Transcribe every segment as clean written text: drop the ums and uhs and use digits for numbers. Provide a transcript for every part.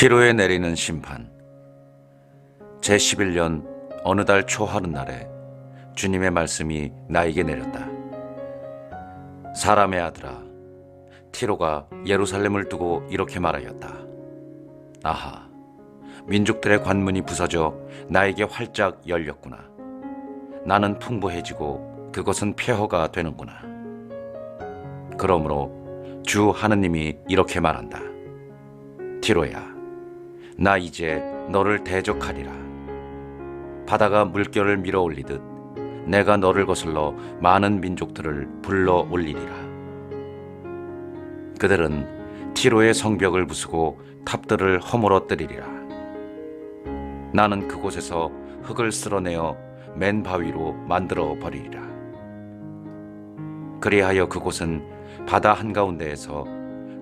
티로에 내리는 심판. 제11년 어느 달 초하룻날에 주님의 말씀이 나에게 내렸다. 사람의 아들아, 티로가 예루살렘을 두고 이렇게 말하였다. 아하, 민족들의 관문이 부서져 나에게 활짝 열렸구나. 나는 풍부해지고 그것은 폐허가 되는구나. 그러므로 주 하느님이 이렇게 말한다. 티로야, 나 이제 너를 대적하리라. 바다가 물결을 밀어 올리듯 내가 너를 거슬러 많은 민족들을 불러 올리리라. 그들은 티로의 성벽을 부수고 탑들을 허물어뜨리리라. 나는 그곳에서 흙을 쓸어내어 맨 바위로 만들어 버리리라. 그리하여 그곳은 바다 한가운데에서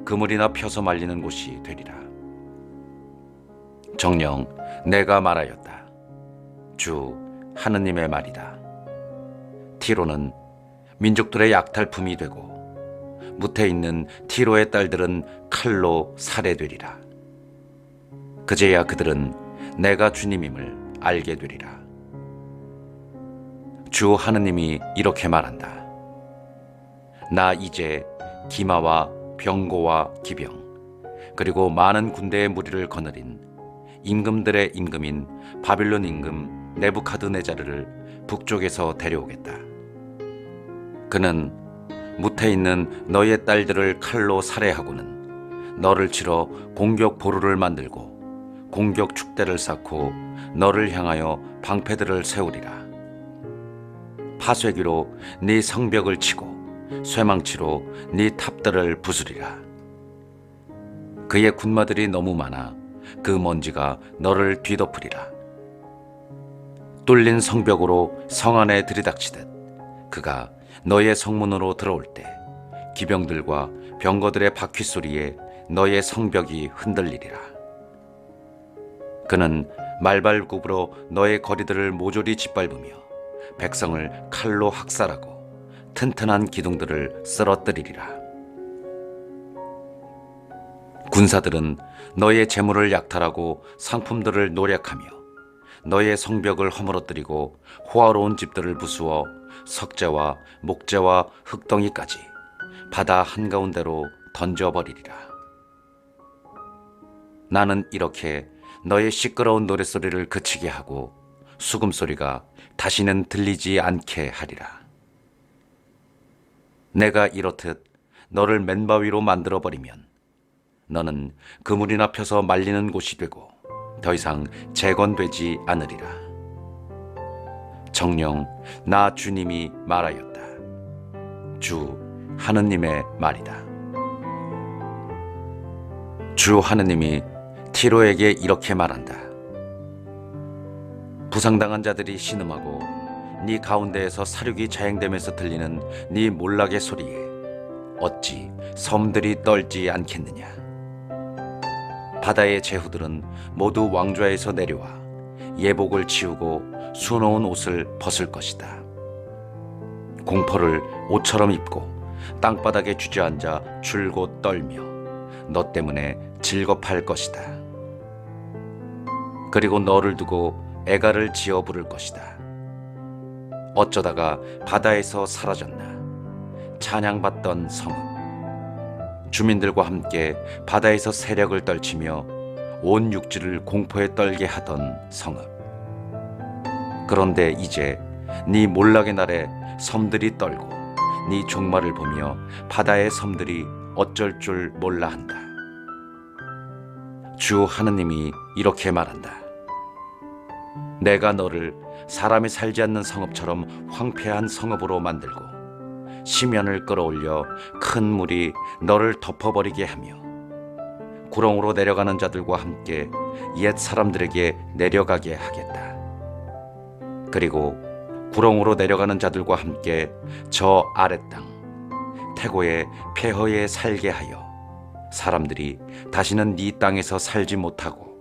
그물이나 펴서 말리는 곳이 되리라. 정녕 내가 말하였다. 주 하느님의 말이다. 티로는 민족들의 약탈품이 되고 무태 있는 티로의 딸들은 칼로 살해되리라. 그제야 그들은 내가 주님임을 알게 되리라. 주 하느님이 이렇게 말한다. 나 이제 기마와 병고와 기병 그리고 많은 군대의 무리를 거느린 임금들의 임금인 바빌론 임금 네부카드네자르를 북쪽에서 데려오겠다. 그는 무태 있는 너의 딸들을 칼로 살해하고는 너를 치러 공격 보루를 만들고 공격 축대를 쌓고 너를 향하여 방패들을 세우리라. 파쇄기로 네 성벽을 치고 쇠망치로 네 탑들을 부수리라. 그의 군마들이 너무 많아 그 먼지가 너를 뒤덮으리라. 뚫린 성벽으로 성 안에 들이닥치듯 그가 너의 성문으로 들어올 때 기병들과 병거들의 바퀴 소리에 너의 성벽이 흔들리리라. 그는 말발굽으로 너의 거리들을 모조리 짓밟으며 백성을 칼로 학살하고 튼튼한 기둥들을 쓰러뜨리리라. 군사들은 너의 재물을 약탈하고 상품들을 노략하며 너의 성벽을 허물어뜨리고 호화로운 집들을 부수어 석재와 목재와 흙덩이까지 바다 한가운데로 던져버리리라. 나는 이렇게 너의 시끄러운 노랫소리를 그치게 하고 수금소리가 다시는 들리지 않게 하리라. 내가 이렇듯 너를 맨바위로 만들어버리면 너는 그물이나 펴서 말리는 곳이 되고 더 이상 재건되지 않으리라. 정녕 나 주님이 말하였다. 주 하느님의 말이다. 주 하느님이 티로에게 이렇게 말한다. 부상당한 자들이 신음하고 네 가운데에서 사륙이 자행되면서 들리는 네 몰락의 소리에 어찌 섬들이 떨지 않겠느냐. 바다의 제후들은 모두 왕좌에서 내려와 예복을 치우고 수놓은 옷을 벗을 것이다. 공포를 옷처럼 입고 땅바닥에 주저앉아 줄곧 떨며 너 때문에 즐겁할 것이다. 그리고 너를 두고 애가를 지어 부를 것이다. 어쩌다가 바다에서 사라졌나. 찬양받던 성읍. 주민들과 함께 바다에서 세력을 떨치며 온 육지를 공포에 떨게 하던 성읍. 그런데 이제 네 몰락의 날에 섬들이 떨고 네 종말을 보며 바다의 섬들이 어쩔 줄 몰라 한다. 주 하느님이 이렇게 말한다. 내가 너를 사람이 살지 않는 성읍처럼 황폐한 성읍으로 만들고 시면을 끌어올려 큰 물이 너를 덮어버리게 하며 구렁으로 내려가는 자들과 함께 옛 사람들에게 내려가게 하겠다. 그리고 구렁으로 내려가는 자들과 함께 저 아랫땅 태고의 폐허에 살게 하여 사람들이 다시는 네 땅에서 살지 못하고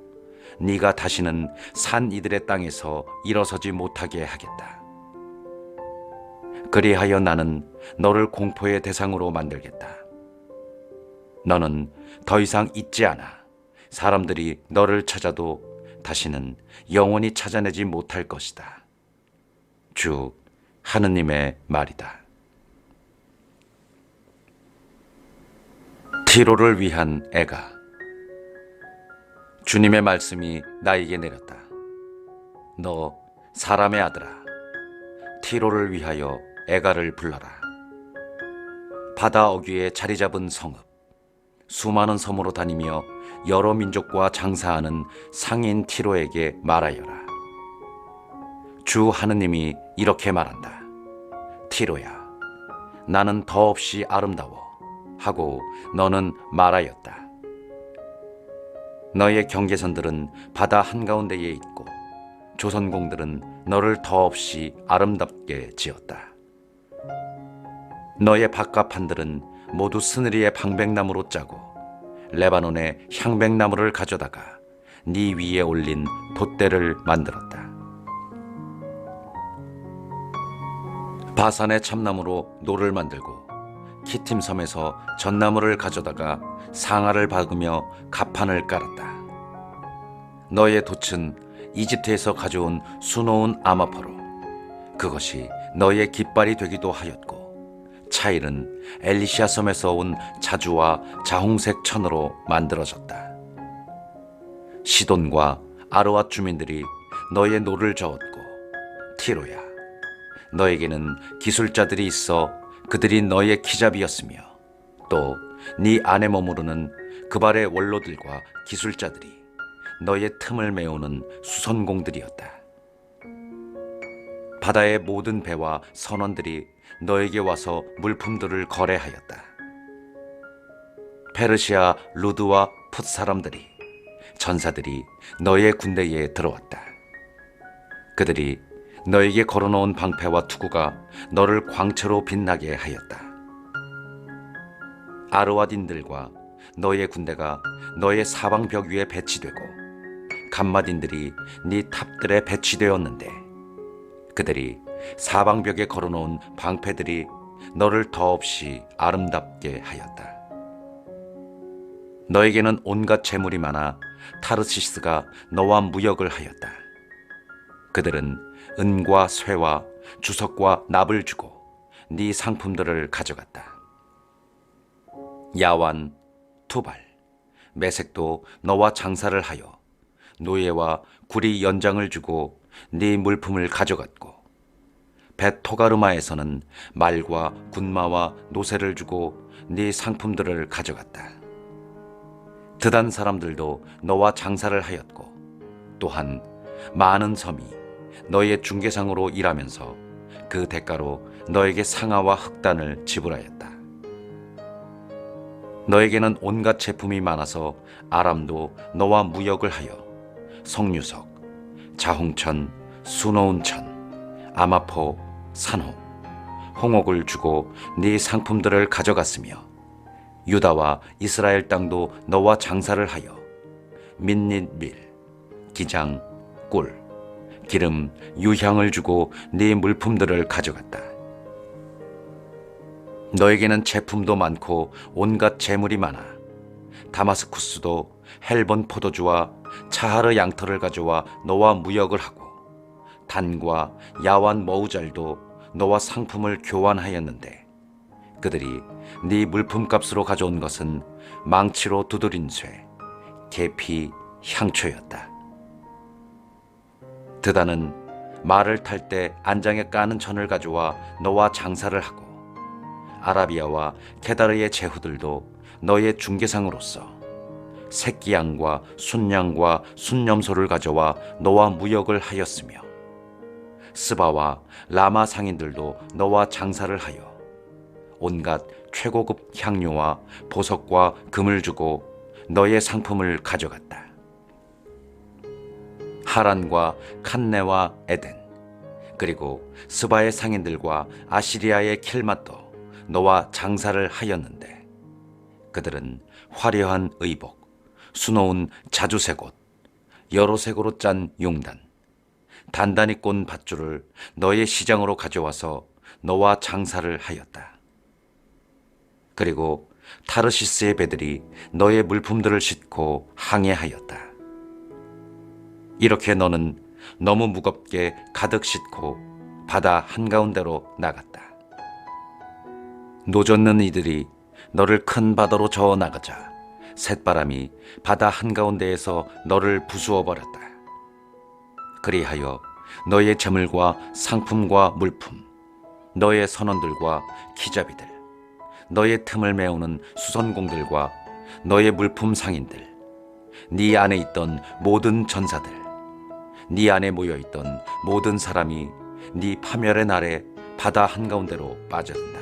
네가 다시는 산 이들의 땅에서 일어서지 못하게 하겠다. 그리하여 나는 너를 공포의 대상으로 만들겠다. 너는 더 이상 잊지 않아 사람들이 너를 찾아도 다시는 영원히 찾아내지 못할 것이다. 주 하느님의 말이다. 티로를 위한 애가. 주님의 말씀이 나에게 내렸다. 너 사람의 아들아, 티로를 위하여 애가를 불러라. 바다 어귀에 자리 잡은 성읍, 수많은 섬으로 다니며 여러 민족과 장사하는 상인 티로에게 말하여라. 주 하느님이 이렇게 말한다. 티로야, 나는 더없이 아름다워 하고 너는 말하였다. 너의 경계선들은 바다 한가운데에 있고 조선공들은 너를 더없이 아름답게 지었다. 너의 바깥판들은 모두 스느리의 방백나무로 짜고 레바논의 향백나무를 가져다가 네 위에 올린 돛대를 만들었다. 바산의 참나무로 노를 만들고 키팀 섬에서 전나무를 가져다가 상아를 박으며 갑판을 깔았다. 너의 돛은 이집트에서 가져온 수놓은 아마포로 그것이 너의 깃발이 되기도 하였고, 차일은 엘리시아 섬에서 온 자주와 자홍색 천으로 만들어졌다. 시돈과 아르왓 주민들이 너의 노를 저었고, 티로야, 너에게는 기술자들이 있어 그들이 너의 키잡이였으며 또 네 안에 머무르는 그발의 원로들과 기술자들이 너의 틈을 메우는 수선공들이었다. 바다의 모든 배와 선원들이 너에게 와서 물품들을 거래하였다. 페르시아 루드와 풋 사람들이, 전사들이 너의 군대에 들어왔다. 그들이 너에게 걸어놓은 방패와 투구가 너를 광채로 빛나게 하였다. 아르왓인들과 너의 군대가 너의 사방벽 위에 배치되고 감마딘들이 네 탑들에 배치되었는데, 그들이 사방벽에 걸어놓은 방패들이 너를 더없이 아름답게 하였다. 너에게는 온갖 재물이 많아 타르시스가 너와 무역을 하였다. 그들은 은과 쇠와 주석과 납을 주고 네 상품들을 가져갔다. 야완, 투발, 메색도 너와 장사를 하여 노예와 구리 연장을 주고 네 물품을 가져갔고, 벳 토가르마에서는 말과 군마와 노새를 주고 네 상품들을 가져갔다. 드단 사람들도 너와 장사를 하였고, 또한 많은 섬이 너의 중개상으로 일하면서 그 대가로 너에게 상아와 흑단을 지불하였다. 너에게는 온갖 제품이 많아서 아람도 너와 무역을 하여 석류석, 자홍천, 수노운천, 아마포, 산호, 홍옥을 주고 네 상품들을 가져갔으며, 유다와 이스라엘 땅도 너와 장사를 하여 민닛밀, 기장, 꿀, 기름, 유향을 주고 네 물품들을 가져갔다. 너에게는 제품도 많고 온갖 재물이 많아 다마스쿠스도 헬본 포도주와 차하르 양털을 가져와 너와 무역을 하고, 단과 야완 머우잘도 너와 상품을 교환하였는데, 그들이 네 물품값으로 가져온 것은 망치로 두드린 쇠, 계피, 향초였다. 드다는 말을 탈 때 안장에 까는 천을 가져와 너와 장사를 하고, 아라비아와 케다르의 제후들도 너의 중개상으로서 새끼양과 순양과 순염소를 가져와 너와 무역을 하였으며, 스바와 라마 상인들도 너와 장사를 하여 온갖 최고급 향료와 보석과 금을 주고 너의 상품을 가져갔다. 하란과 칸네와 에덴, 그리고 스바의 상인들과 아시리아의 킬맛도 너와 장사를 하였는데, 그들은 화려한 의복, 수놓은 자주색 옷, 여러 색으로 짠 용단, 단단히 꼰 밧줄을 너의 시장으로 가져와서 너와 장사를 하였다. 그리고 타르시스의 배들이 너의 물품들을 싣고 항해하였다. 이렇게 너는 너무 무겁게 가득 싣고 바다 한가운데로 나갔다. 노젓는 이들이 너를 큰 바다로 저어 나가자 쇳바람이 바다 한가운데에서 너를 부수어 버렸다. 그리하여 너의 재물과 상품과 물품, 너의 선원들과 기잡이들, 너의 틈을 메우는 수선공들과 너의 물품 상인들, 네 안에 있던 모든 전사들, 네 안에 모여있던 모든 사람이 네 파멸의 날에 바다 한가운데로 빠져든다.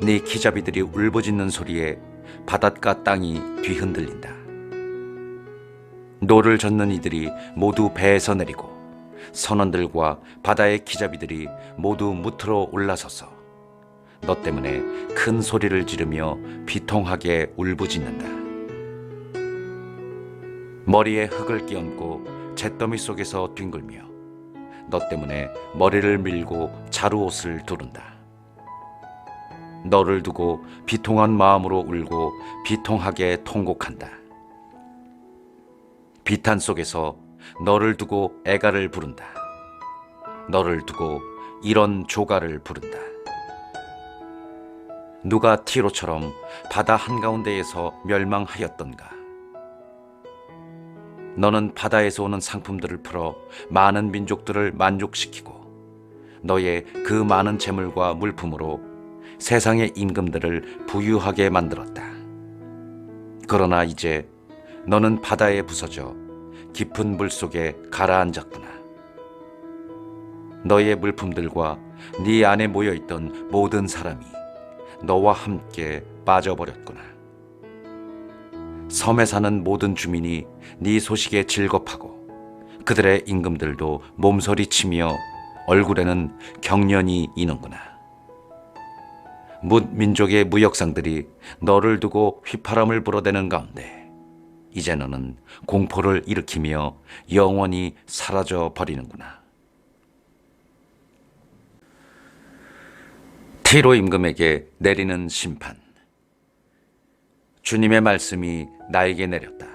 네 기잡이들이 울부짖는 소리에 바닷가 땅이 뒤흔들린다. 노를 젓는 이들이 모두 배에서 내리고 선원들과 바다의 기잡이들이 모두 무트로 올라서서 너 때문에 큰 소리를 지르며 비통하게 울부짖는다. 머리에 흙을 끼얹고 잿더미 속에서 뒹굴며 너 때문에 머리를 밀고 자루옷을 두른다. 너를 두고 비통한 마음으로 울고 비통하게 통곡한다. 비탄 속에서 너를 두고 애가를 부른다. 너를 두고 이런 조가를 부른다. 누가 티로처럼 바다 한가운데에서 멸망하였던가. 너는 바다에서 오는 상품들을 풀어 많은 민족들을 만족시키고 너의 그 많은 재물과 물품으로 세상의 임금들을 부유하게 만들었다. 그러나 이제 너는 바다에 부서져 깊은 물 속에 가라앉았구나. 너의 물품들과 네 안에 모여있던 모든 사람이 너와 함께 빠져버렸구나. 섬에 사는 모든 주민이 네 소식에 질겁하고 그들의 임금들도 몸서리치며 얼굴에는 경련이 이는구나. 뭇 민족의 무역상들이 너를 두고 휘파람을 불어대는 가운데 이제 너는 공포를 일으키며 영원히 사라져 버리는구나. 티로 임금에게 내리는 심판. 주님의 말씀이 나에게 내렸다.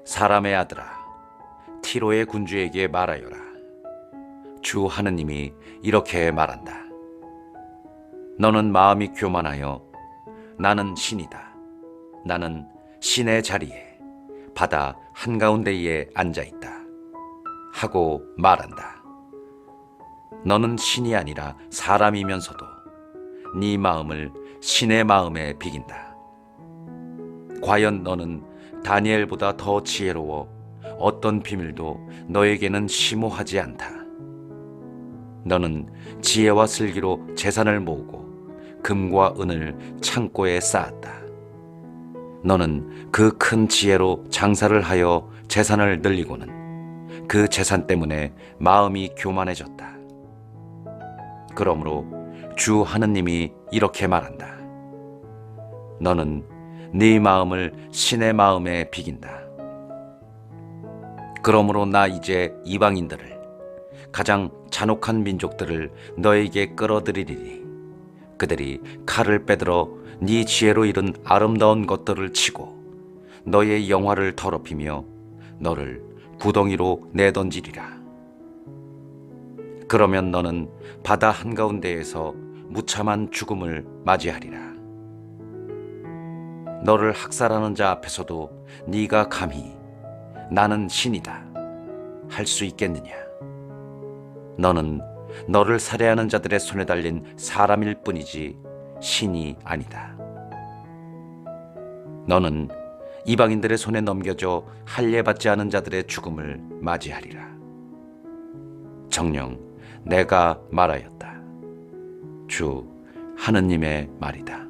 사람의 아들아, 티로의 군주에게 말하여라. 주 하느님이 이렇게 말한다. 너는 마음이 교만하여 나는 신이다. 나는 신의 자리에 바다 한가운데에 앉아있다. 하고 말한다. 너는 신이 아니라 사람이면서도 네 마음을 신의 마음에 비긴다. 과연 너는 다니엘보다 더 지혜로워 어떤 비밀도 너에게는 심오하지 않다. 너는 지혜와 슬기로 재산을 모으고 금과 은을 창고에 쌓았다. 너는 그 큰 지혜로 장사를 하여 재산을 늘리고는 그 재산 때문에 마음이 교만해졌다. 그러므로 주 하느님이 이렇게 말한다. 너는 네 마음을 신의 마음에 비긴다. 그러므로 나 이제 이방인들을 가장 잔혹한 민족들을 너에게 끌어들이리니 그들이 칼을 빼들어 네 지혜로 이룬 아름다운 것들을 치고 너의 영화를 더럽히며 너를 구덩이로 내던지리라. 그러면 너는 바다 한가운데에서 무참한 죽음을 맞이하리라. 너를 학살하는 자 앞에서도 네가 감히 나는 신이다 할 수 있겠느냐? 너는 너를 살해하는 자들의 손에 달린 사람일 뿐이지 신이 아니다. 너는 이방인들의 손에 넘겨져 할례받지 않은 자들의 죽음을 맞이하리라. 정녕 내가 말하였다. 주 하느님의 말이다.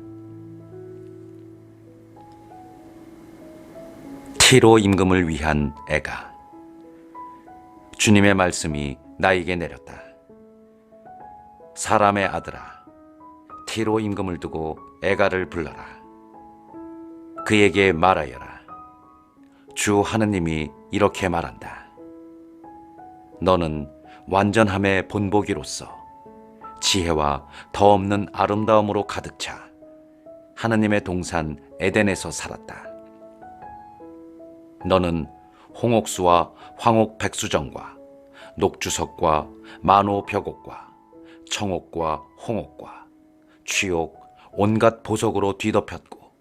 티로 임금을 위한 애가. 주님의 말씀이 나에게 내렸다. 사람의 아들아, 티로 임금을 두고 애가를 불러라. 그에게 말하여라. 주 하느님이 이렇게 말한다. 너는 완전함의 본보기로서 지혜와 더 없는 아름다움으로 가득 차 하느님의 동산 에덴에서 살았다. 너는 홍옥수와 황옥 백수정과 녹주석과 만호 벽옥과 청옥과 홍옥과 취옥 온갖 보석으로 뒤덮였고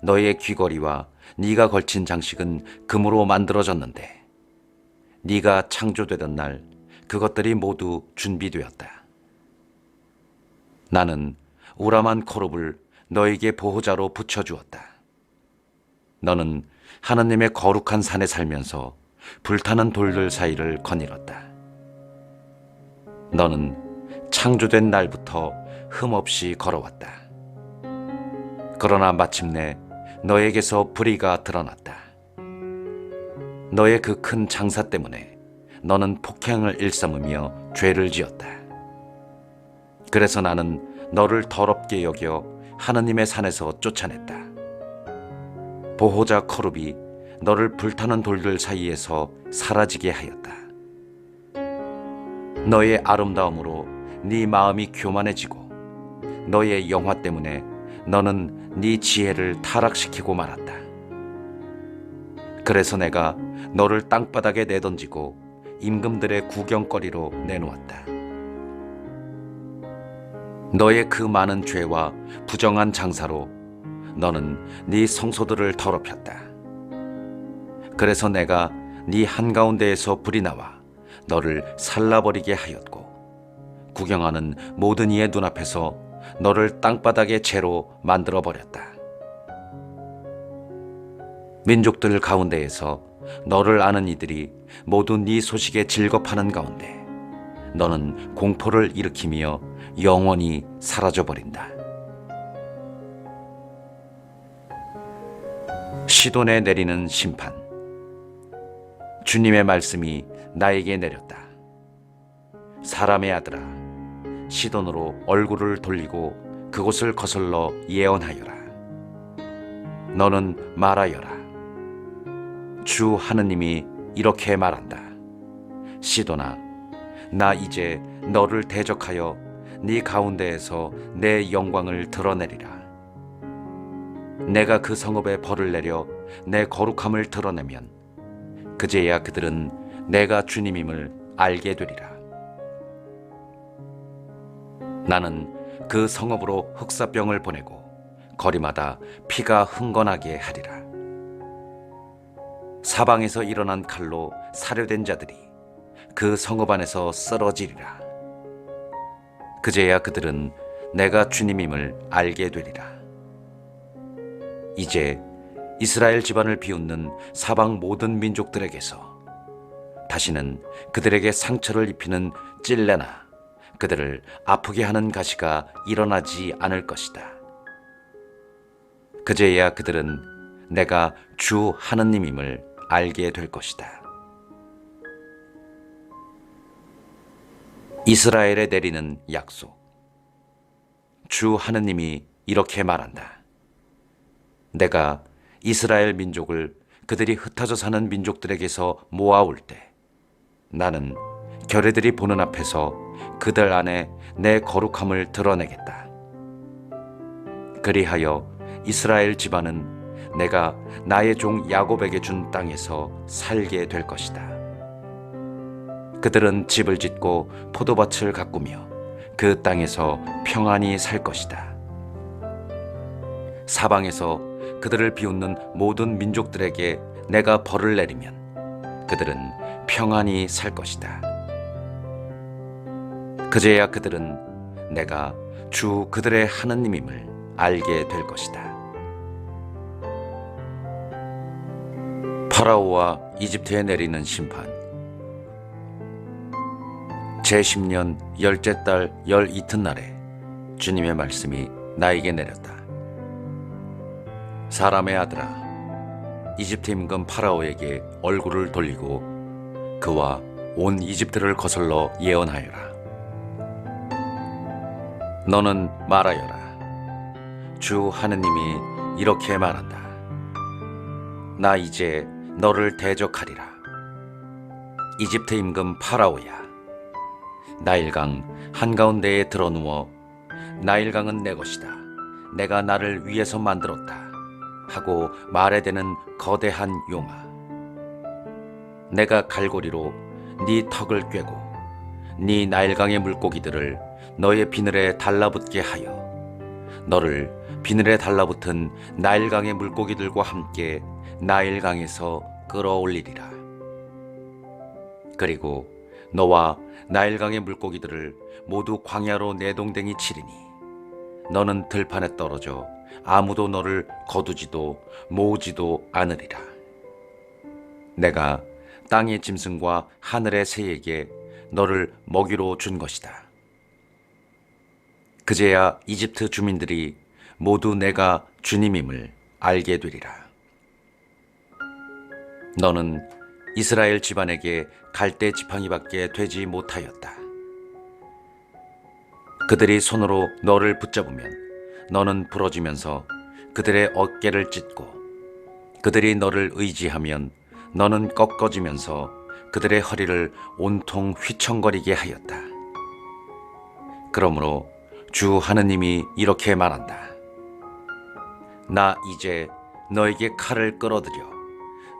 너의 귀걸이와 네가 걸친 장식은 금으로 만들어졌는데 네가 창조되던 날 그것들이 모두 준비되었다. 나는 우람한 코룹을 너에게 보호자로 붙여주었다. 너는 하느님의 거룩한 산에 살면서 불타는 돌들 사이를 거닐었다. 너는 창조된 날부터 흠없이 걸어왔다. 그러나 마침내 너에게서 불의가 드러났다. 너의 그 큰 장사 때문에 너는 폭행을 일삼으며 죄를 지었다. 그래서 나는 너를 더럽게 여겨 하느님의 산에서 쫓아냈다. 보호자 코룹이 너를 불타는 돌들 사이에서 사라지게 하였다. 너의 아름다움으로 네 마음이 교만해지고 너의 영화 때문에 너는 네 지혜를 타락시키고 말았다. 그래서 내가 너를 땅바닥에 내던지고 임금들의 구경거리로 내놓았다. 너의 그 많은 죄와 부정한 장사로 너는 네 성소들을 더럽혔다. 그래서 내가 네 한가운데에서 불이 나와 너를 살라버리게 하였고 구경하는 모든 이의 눈앞에서 너를 땅바닥의 재로 만들어버렸다. 민족들 가운데에서 너를 아는 이들이 모두 네 소식에 질겁하는 가운데 너는 공포를 일으키며 영원히 사라져버린다. 시돈에 내리는 심판. 주님의 말씀이 나에게 내렸다. 사람의 아들아, 시돈으로 얼굴을 돌리고 그곳을 거슬러 예언하여라. 너는 말하여라. 주 하느님이 이렇게 말한다. 시돈아, 나 이제 너를 대적하여 네 가운데에서 내 영광을 드러내리라. 내가 그 성읍에 벌을 내려 내 거룩함을 드러내면 그제야 그들은 내가 주님임을 알게 되리라. 나는 그 성읍으로 흑사병을 보내고 거리마다 피가 흥건하게 하리라. 사방에서 일어난 칼로 살해된 자들이 그 성읍 안에서 쓰러지리라. 그제야 그들은 내가 주님임을 알게 되리라. 이제 이스라엘 집안을 비웃는 사방 모든 민족들에게서 다시는 그들에게 상처를 입히는 찔레나 그들을 아프게 하는 가시가 일어나지 않을 것이다. 그제야 그들은 내가 주 하느님임을 알게 될 것이다. 이스라엘에 내리는 약속. 주 하느님이 이렇게 말한다. 내가 이스라엘 민족을 그들이 흩어져 사는 민족들에게서 모아올 때 나는 결의들이 보는 앞에서 그들 안에 내 거룩함을 드러내겠다. 그리하여 이스라엘 집안은 내가 나의 종 야곱에게 준 땅에서 살게 될 것이다. 그들은 집을 짓고 포도밭을 가꾸며 그 땅에서 평안히 살 것이다. 사방에서 그들을 비웃는 모든 민족들에게 내가 벌을 내리면 그들은 평안히 살 것이다. 그제야 그들은 내가 주 그들의 하느님임을 알게 될 것이다. 파라오와 이집트에 내리는 심판. 제10년 10째 달 12헙날에 주님의 말씀이 나에게 내렸다. 사람의 아들아, 이집트 임금 파라오에게 얼굴을 돌리고 그와 온 이집트를 거슬러 예언하여라. 너는 말하여라. 주 하느님이 이렇게 말한다. 나 이제 너를 대적하리라. 이집트 임금 파라오야, 나일강 한가운데에 드러누워 나일강은 내 것이다, 내가 나를 위해서 만들었다 하고 말해 대는 거대한 용아. 내가 갈고리로 네 턱을 꿰고 네 나일강의 물고기들을 너의 비늘에 달라붙게 하여 너를 비늘에 달라붙은 나일강의 물고기들과 함께 나일강에서 끌어올리리라. 그리고 너와 나일강의 물고기들을 모두 광야로 내동댕이 치리니 너는 들판에 떨어져 아무도 너를 거두지도 모으지도 않으리라. 내가 땅의 짐승과 하늘의 새에게 너를 먹이로 준 것이다. 그제야 이집트 주민들이 모두 내가 주님임을 알게 되리라. 너는 이스라엘 집안에게 갈대 지팡이밖에 되지 못하였다. 그들이 손으로 너를 붙잡으면 너는 부러지면서 그들의 어깨를 찢고, 그들이 너를 의지하면 너는 꺾어지면서 그들의 허리를 온통 휘청거리게 하였다. 그러므로 주 하느님이 이렇게 말한다. 나 이제 너에게 칼을 끌어들여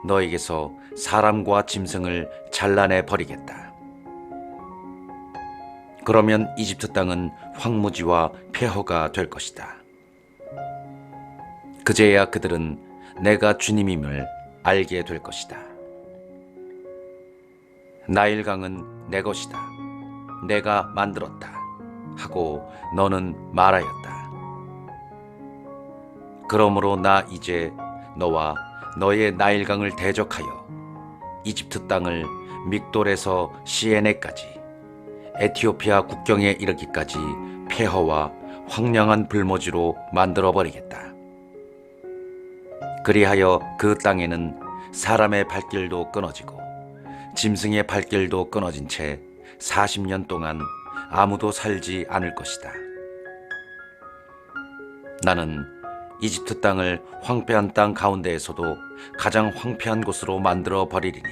너에게서 사람과 짐승을 잘라내 버리겠다. 그러면 이집트 땅은 황무지와 폐허가 될 것이다. 그제야 그들은 내가 주님임을 알게 될 것이다. 나일강은 내 것이다. 내가 만들었다 하고 너는 말하였다. 그러므로 나 이제 너와 너의 나일강을 대적하여 이집트 땅을 믹돌에서 시에네까지 에티오피아 국경에 이르기까지 폐허와 황량한 불모지로 만들어버리겠다. 그리하여 그 땅에는 사람의 발길도 끊어지고 짐승의 발길도 끊어진 채 40년 동안 아무도 살지 않을 것이다. 나는 이집트 땅을 황폐한 땅 가운데에서도 가장 황폐한 곳으로 만들어 버리리니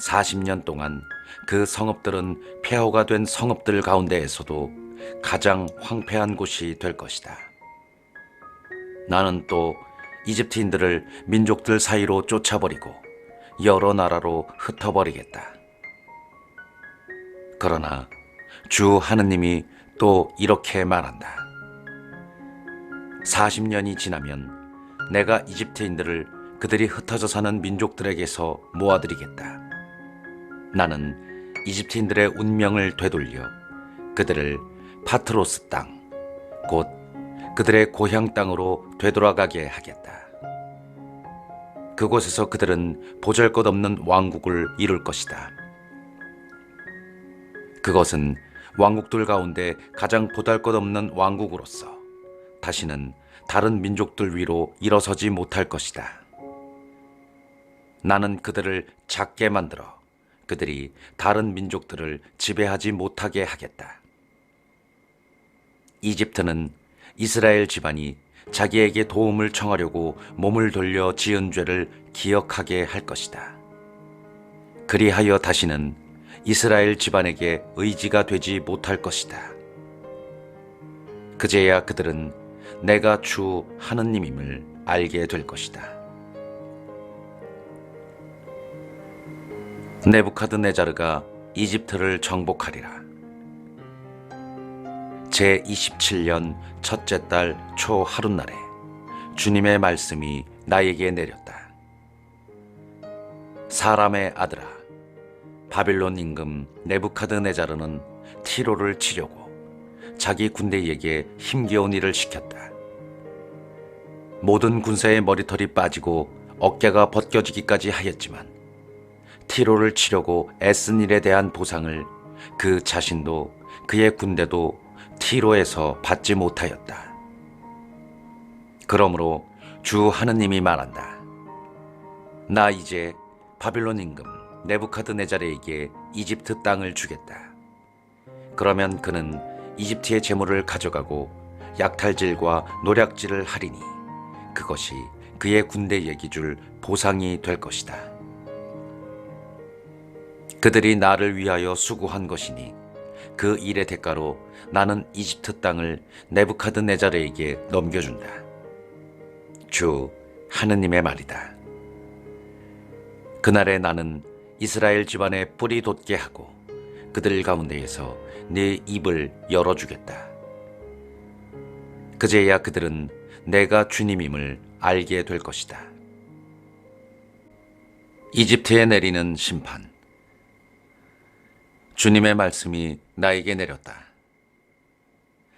40년 동안 그 성읍들은 폐허가 된 성읍들 가운데에서도 가장 황폐한 곳이 될 것이다. 나는 또 이집트인들을 민족들 사이로 쫓아버리고 여러 나라로 흩어버리겠다. 그러나 주 하느님이 또 이렇게 말한다. 40년이 지나면 내가 이집트인들을 그들이 흩어져 사는 민족들에게서 모아들이겠다. 나는 이집트인들의 운명을 되돌려 그들을 파트로스 땅, 곧 그들의 고향 땅으로 되돌아가게 하겠다. 그곳에서 그들은 보잘것없는 왕국을 이룰 것이다. 그것은 왕국들 가운데 가장 보잘것없는 왕국으로서 다시는 다른 민족들 위로 일어서지 못할 것이다. 나는 그들을 작게 만들어 그들이 다른 민족들을 지배하지 못하게 하겠다. 이집트는 이스라엘 집안이 자기에게 도움을 청하려고 몸을 돌려 지은 죄를 기억하게 할 것이다. 그리하여 다시는 이스라엘 집안에게 의지가 되지 못할 것이다. 그제야 그들은 내가 주 하느님임을 알게 될 것이다. 네부카드네자르가 이집트를 정복하리라. 제27년 첫째 달 초 하룻날에 주님의 말씀이 나에게 내렸다. 사람의 아들아, 바빌론 임금 네부카드네자르는 티로를 치려고 자기 군대에게 힘겨운 일을 시켰다. 모든 군사의 머리털이 빠지고 어깨가 벗겨지기까지 하였지만 티로를 치려고 애쓴 일에 대한 보상을 그 자신도 그의 군대도 티로에서 받지 못하였다. 그러므로 주 하느님이 말한다. 나 이제 바빌론 임금 네부카드네자르에게 이집트 땅을 주겠다. 그러면 그는 이집트의 재물을 가져가고 약탈질과 노략질을 하리니 그것이 그의 군대에게 줄 보상이 될 것이다. 그들이 나를 위하여 수고한 것이니 그 일의 대가로 나는 이집트 땅을 네부카드네자르에게 넘겨준다. 주 하느님의 말이다. 그날에 나는 이스라엘 집안에 뿌리 돋게 하고 그들 가운데에서 네 입을 열어주겠다. 그제야 그들은 내가 주님임을 알게 될 것이다. 이집트에 내리는 심판. 주님의 말씀이 나에게 내렸다.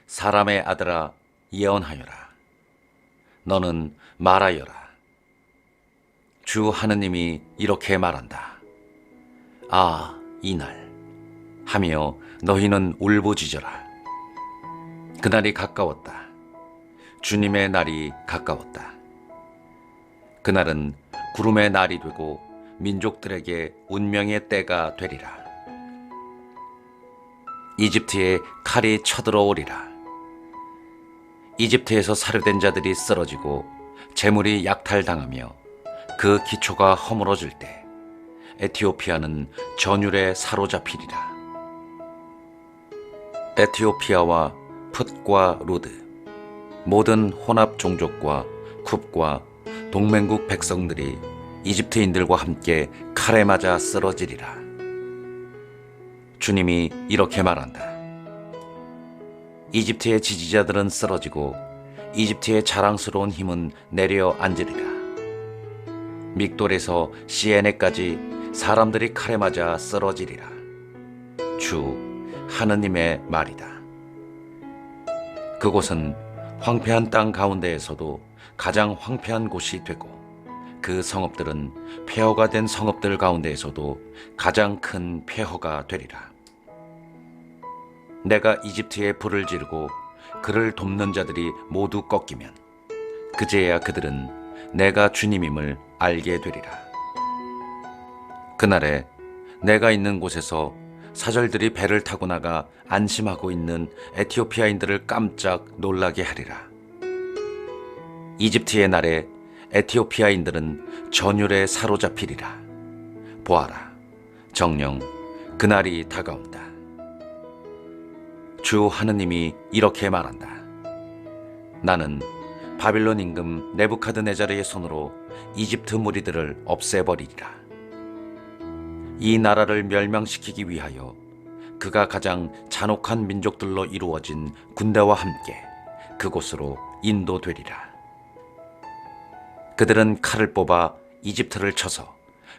사람의 아들아, 예언하여라. 너는 말하여라. 주 하느님이 이렇게 말한다. 아, 이날 하며 너희는 울부짖어라. 그날이 가까웠다. 주님의 날이 가까웠다. 그날은 구름의 날이 되고 민족들에게 운명의 때가 되리라. 이집트에 칼이 쳐들어오리라. 이집트에서 살해된 자들이 쓰러지고 재물이 약탈당하며 그 기초가 허물어질 때 에티오피아는 전율에 사로잡히리라. 에티오피아와 풋과 루드, 모든 혼합 종족과 쿱과 동맹국 백성들이 이집트인들과 함께 칼에 맞아 쓰러지리라. 주님이 이렇게 말한다. 이집트의 지지자들은 쓰러지고 이집트의 자랑스러운 힘은 내려앉으리라. 믹돌에서 시에네까지 사람들이 칼에 맞아 쓰러지리라. 주 하느님의 말이다. 그곳은 황폐한 땅 가운데에서도 가장 황폐한 곳이 되고 그 성읍들은 폐허가 된 성읍들 가운데에서도 가장 큰 폐허가 되리라. 내가 이집트에 불을 지르고 그를 돕는 자들이 모두 꺾이면 그제야 그들은 내가 주님임을 알게 되리라. 그날에 내가 있는 곳에서 사절들이 배를 타고 나가 안심하고 있는 에티오피아인들을 깜짝 놀라게 하리라. 이집트의 날에 에티오피아인들은 전율에 사로잡히리라. 보아라, 정녕 그날이 다가온다. 주 하느님이 이렇게 말한다. 나는 바빌론 임금 네부카드네자르의 손으로 이집트 무리들을 없애버리리라. 이 나라를 멸망시키기 위하여 그가 가장 잔혹한 민족들로 이루어진 군대와 함께 그곳으로 인도되리라. 그들은 칼을 뽑아 이집트를 쳐서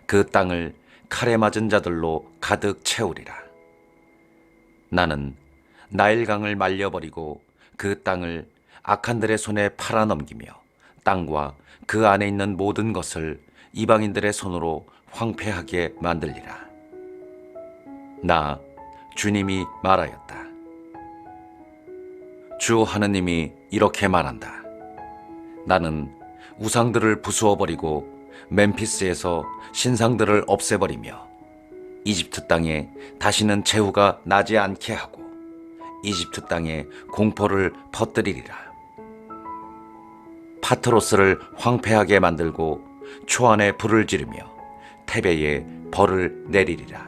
그 땅을 칼에 맞은 자들로 가득 채우리라. 나는 나일강을 말려버리고 그 땅을 악한들의 손에 팔아넘기며 땅과 그 안에 있는 모든 것을 이방인들의 손으로 황폐하게 만들리라. 나 주님이 말하였다. 주 하느님이 이렇게 말한다. 나는 우상들을 부수어버리고 멤피스에서 신상들을 없애버리며 이집트 땅에 다시는 재후가 나지 않게 하고 이집트 땅에 공포를 퍼뜨리리라. 파트로스를 황폐하게 만들고 초안에 불을 지르며 테베에 벌을 내리리라.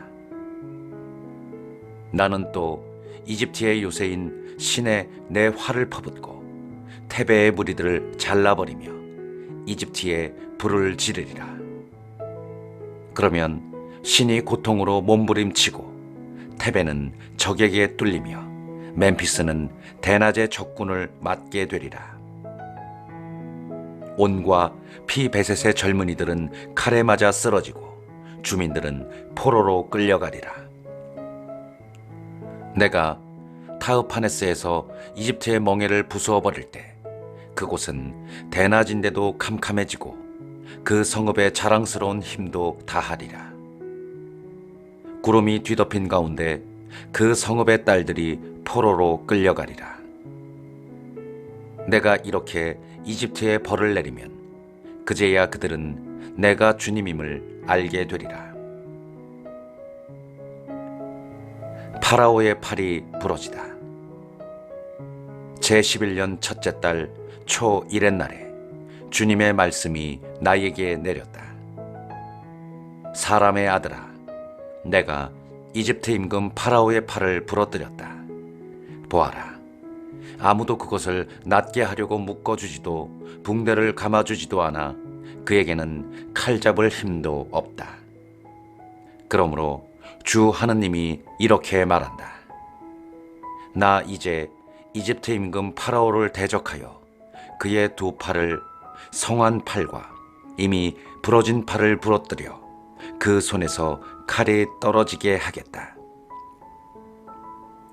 나는 또 이집트의 요새인 신에 내 활을 퍼붓고 테베의 무리들을 잘라버리며 이집트에 불을 지르리라. 그러면 신이 고통으로 몸부림치고 테베는 적에게 뚫리며 멤피스는 대낮의 적군을 맞게 되리라. 온과 피베셋의 젊은이들은 칼에 맞아 쓰러지고 주민들은 포로로 끌려가리라. 내가 타흐파네스에서 이집트의 멍에를 부수어버릴 때 그곳은 대낮인데도 캄캄해지고 그 성읍의 자랑스러운 힘도 다하리라. 구름이 뒤덮인 가운데 그 성읍의 딸들이 포로로 끌려가리라. 내가 이렇게 이집트에 벌을 내리면 그제야 그들은 내가 주님임을 알게 되리라. 파라오의 팔이 부러지다. 제11년 첫째 달 초 1의 날에 주님의 말씀이 나에게 내렸다. 사람의 아들아, 내가 이집트 임금 파라오의 팔을 부러뜨렸다. 보아라, 아무도 그것을 낫게 하려고 묶어주지도 붕대를 감아주지도 않아 그에게는 칼 잡을 힘도 없다. 그러므로 주 하느님이 이렇게 말한다. 나 이제 이집트 임금 파라오를 대적하여 그의 두 팔을 성한 팔과 이미 부러진 팔을 부러뜨려 그 손에서 칼이 떨어지게 하겠다.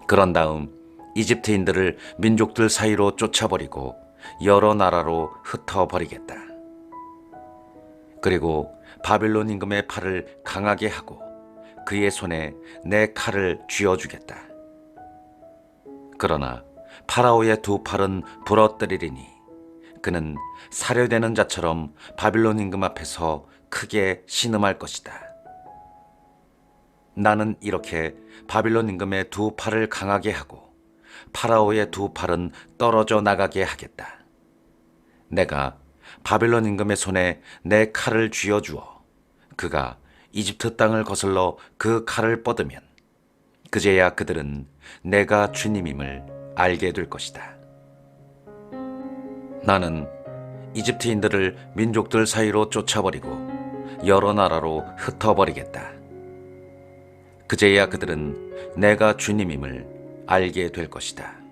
그런 다음 이집트인들을 민족들 사이로 쫓아버리고 여러 나라로 흩어버리겠다. 그리고 바빌론 임금의 팔을 강하게 하고 그의 손에 내 칼을 쥐어주겠다. 그러나 파라오의 두 팔은 부러뜨리리니 그는 살해되는 자처럼 바빌론 임금 앞에서 크게 신음할 것이다. 나는 이렇게 바빌론 임금의 두 팔을 강하게 하고 파라오의 두 팔은 떨어져 나가게 하겠다. 내가 바빌론 임금의 손에 내 칼을 쥐어주어 그가 이집트 땅을 거슬러 그 칼을 뻗으면 그제야 그들은 내가 주님임을 알게 될 것이다. 나는 이집트인들을 민족들 사이로 쫓아버리고 여러 나라로 흩어버리겠다. 그제야 그들은 내가 주님임을 알게 될 것이다.